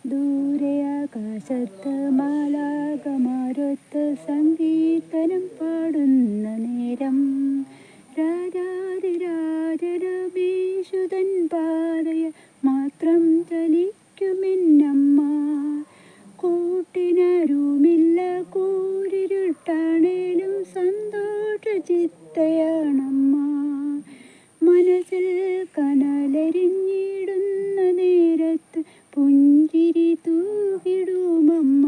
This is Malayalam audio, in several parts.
ദൂരെ ആകാശത്ത് മാലാഖമാരൊത്ത് സംഗീതനം പാടുന്ന നേരം രാജാതിരാജരമേശുതൻ പാതയ മാത്രം ചലിക്കുമെന്നമ്മ. കൂട്ടിനരുമില്ല കൂരിരുട്ടാണേലും സന്തോഷ ചിത്തയാണമ്മ. മനസ്സിൽ കനലെരിഞ്ഞിടുന്ന നേരത്ത് പുഞ്ചിരി തൂകിടുമമ്മ.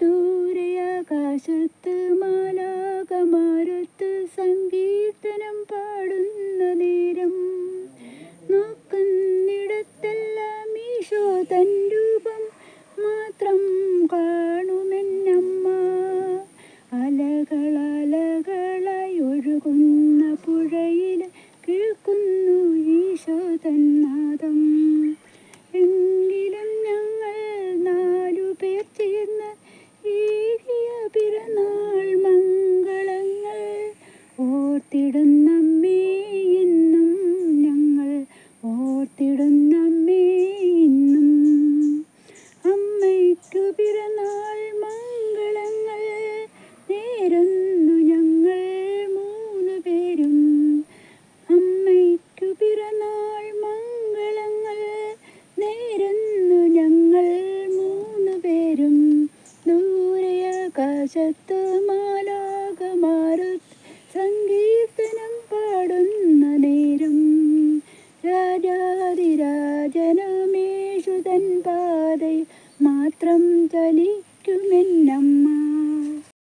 ദൂരെ ആകാശത്ത് മാലാഖമാരൊത്ത് സങ്കീർത്തനം പാടുന്ന നേരം നോക്കുന്നിടത്തെല്ലാം ഈശോ തൻ